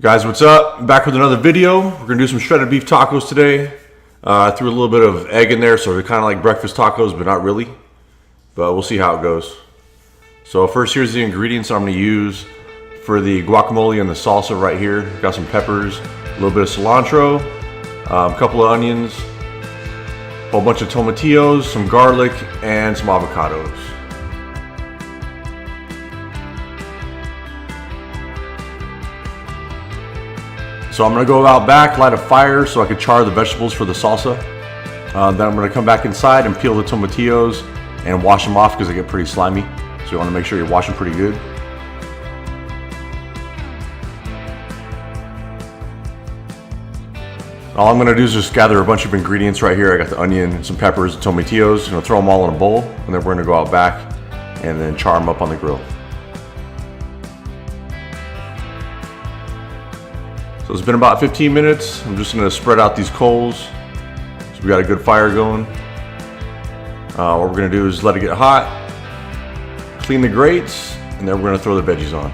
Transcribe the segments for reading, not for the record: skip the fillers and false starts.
Guys, what's up? Back with another video. We're gonna do some shredded beef tacos today. I threw a little bit of egg in there, so they're kind of like breakfast tacos, but not really. But we'll see how it goes. So first, here's the ingredients I'm gonna use for the guacamole and the salsa right here. Got some peppers, a little bit of cilantro, a couple of onions, a whole bunch of tomatillos, some garlic, and some avocados. So I'm gonna go out back, light a fire so I can char the vegetables for the salsa. Then I'm gonna come back inside and peel the tomatillos and wash them off because they get pretty slimy. So you wanna make sure you wash them pretty good. All I'm gonna do is just gather a bunch of ingredients right here. I got the onion, some peppers, and tomatillos. I'm gonna throw them all in a bowl, and then we're gonna go out back and then char them up on the grill. So it's been about 15 minutes. I'm just gonna spread out these coals. So we got a good fire going. What we're gonna do is let it get hot, clean the grates, and then we're gonna throw the veggies on.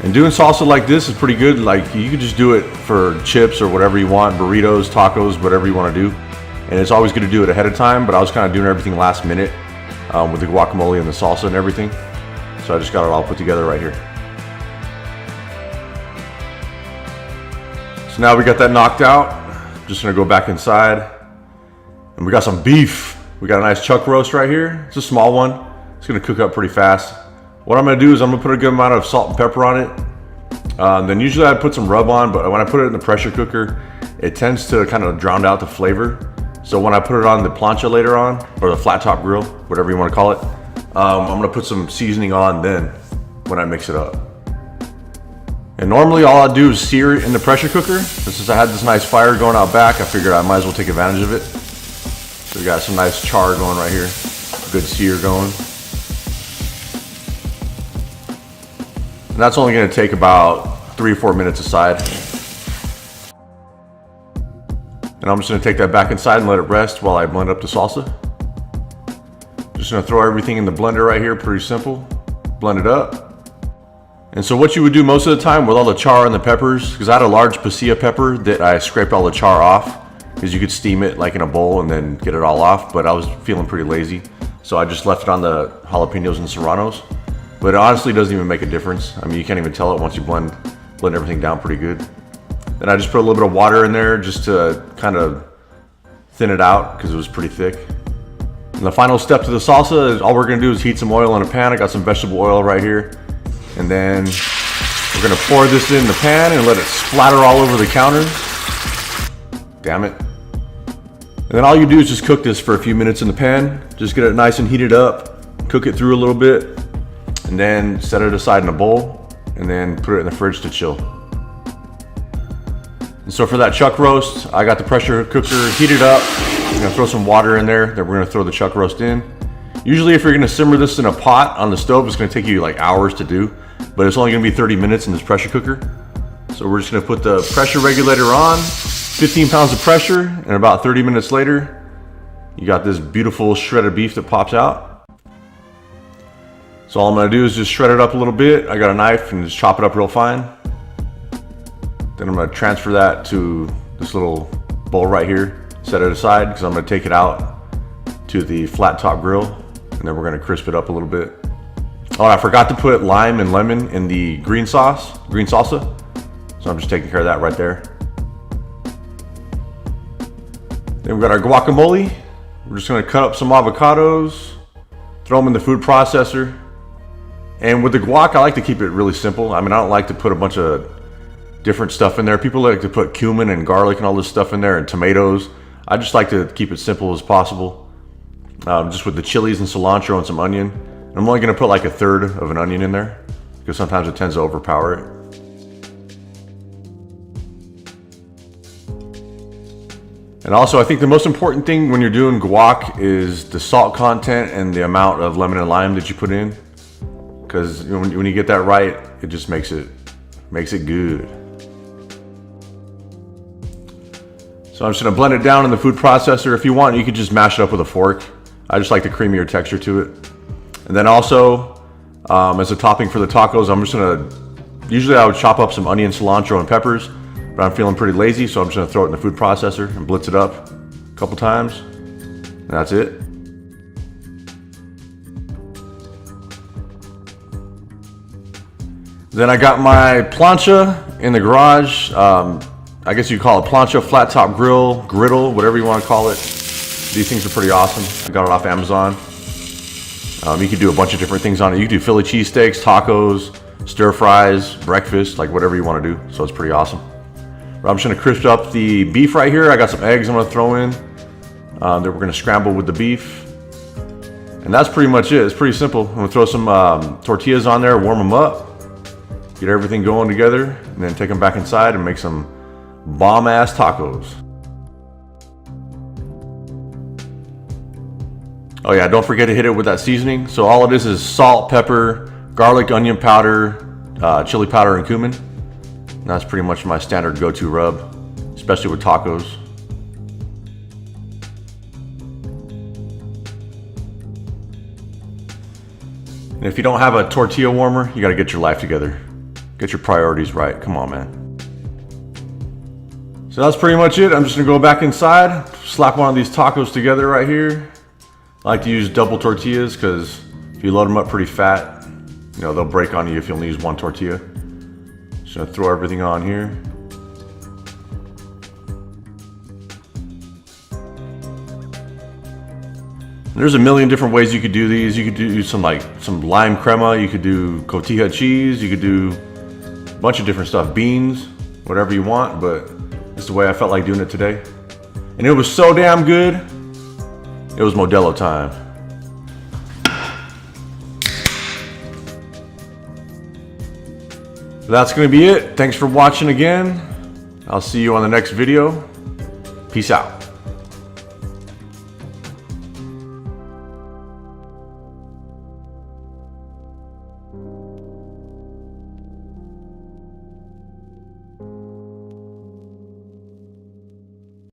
And doing salsa like this is pretty good. Like, you could just do it for chips or whatever you want, burritos, tacos, whatever you want to do. And it's always good to do it ahead of time, but I was kind of doing everything last minute with the guacamole and the salsa and everything. So I just got it all put together right here. So now we got that knocked out. Just gonna go back inside. And we got some beef. We got a nice chuck roast right here. It's a small one. It's gonna cook up pretty fast. What I'm gonna do is I'm gonna put a good amount of salt and pepper on it. Then usually I put some rub on, but when I put it in the pressure cooker, it tends to kind of drown out the flavor. So when I put it on the plancha later on, or the flat top grill, whatever you want to call it, I'm gonna put some seasoning on then when I mix it up. And normally all I do is sear it in the pressure cooker. But since I had this nice fire going out back, I figured I might as well take advantage of it. So we got some nice char going right here, good sear going. And that's only gonna take about 3 or 4 minutes aside. And I'm just gonna take that back inside and let it rest while I blend up the salsa. Just gonna throw everything in the blender right here, pretty simple. Blend it up. And so what you would do most of the time with all the char and the peppers, because I had a large pasilla pepper that I scraped all the char off, because you could steam it like in a bowl and then get it all off, but I was feeling pretty lazy. So I just left it on the jalapenos and serranos. But it honestly doesn't even make a difference. I mean, you can't even tell it once you blend everything down pretty good. Then I just put a little bit of water in there just to kind of thin it out because it was pretty thick. And the final step to the salsa is all we're gonna do is heat some oil in a pan. I got some vegetable oil right here. And then we're gonna pour this in the pan and let it splatter all over the counters. Damn it. And then all you do is just cook this for a few minutes in the pan. Just get it nice and heated up, cook it through a little bit, and then set it aside in a bowl, and then put it in the fridge to chill. And so for that chuck roast, I got the pressure cooker heated up. I'm gonna throw some water in there, then we're gonna throw the chuck roast in. Usually if you're gonna simmer this in a pot on the stove, it's gonna take you like hours to do, but it's only gonna be 30 minutes in this pressure cooker. So we're just gonna put the pressure regulator on, 15 pounds of pressure, and about 30 minutes later, you got this beautiful shredded beef that pops out. So all I'm gonna do is just shred it up a little bit. I got a knife and just chop it up real fine. Then I'm gonna transfer that to this little bowl right here, set it aside because I'm gonna take it out to the flat top grill, and then we're gonna crisp it up a little bit. Oh, I forgot to put lime and lemon in the green salsa. So I'm just taking care of that right there. Then we've got our guacamole. We're just gonna cut up some avocados, throw them in the food processor. And with the guac, I like to keep it really simple. I mean, I don't like to put a bunch of different stuff in there. People like to put cumin and garlic and all this stuff in there and tomatoes. I just like to keep it simple as possible. Just with the chilies and cilantro and some onion. And I'm only gonna put like 1/3 of an onion in there because sometimes it tends to overpower it. And also, I think the most important thing when you're doing guac is the salt content and the amount of lemon and lime that you put in. Because when you get that right, it just makes it good. So I'm just gonna blend it down in the food processor. If you want, you could just mash it up with a fork. I just like the creamier texture to it. And then also, as a topping for the tacos, I'm just gonna, usually I would chop up some onion, cilantro, and peppers, but I'm feeling pretty lazy, so I'm just gonna throw it in the food processor and blitz it up a couple times. And that's it. Then I got my plancha in the garage. I guess you call it plancha, flat top grill, griddle, whatever you want to call it. These things are pretty awesome. I got it off Amazon. You can do a bunch of different things on it. You can do Philly cheesesteaks, tacos, stir fries, breakfast, like whatever you want to do. So it's pretty awesome. But I'm just gonna crisp up the beef right here. I got some eggs I'm gonna throw in that we're gonna scramble with the beef. And that's pretty much it. It's pretty simple. I'm gonna throw some tortillas on there, warm them up, get everything going together, and then take them back inside and make some bomb-ass tacos. Oh yeah, don't forget to hit it with that seasoning. So all it is salt, pepper, garlic, onion powder, chili powder, and cumin. And that's pretty much my standard go-to rub, especially with tacos. And if you don't have a tortilla warmer, you gotta get your life together. Get your priorities right. Come on, man. So that's pretty much it. I'm just gonna go back inside, slap one of these tacos together right here. I like to use double tortillas because if you load them up pretty fat, you know, they'll break on you if you only use one tortilla. Just gonna throw everything on here. There's a million different ways you could do these. You could do some lime crema. You could do cotija cheese. You could do a bunch of different stuff, beans, whatever you want, but this is the way I felt like doing it today. And it was so damn good. It was Modelo time. That's gonna be it. Thanks for watching again. I'll see you on the next video. Peace out.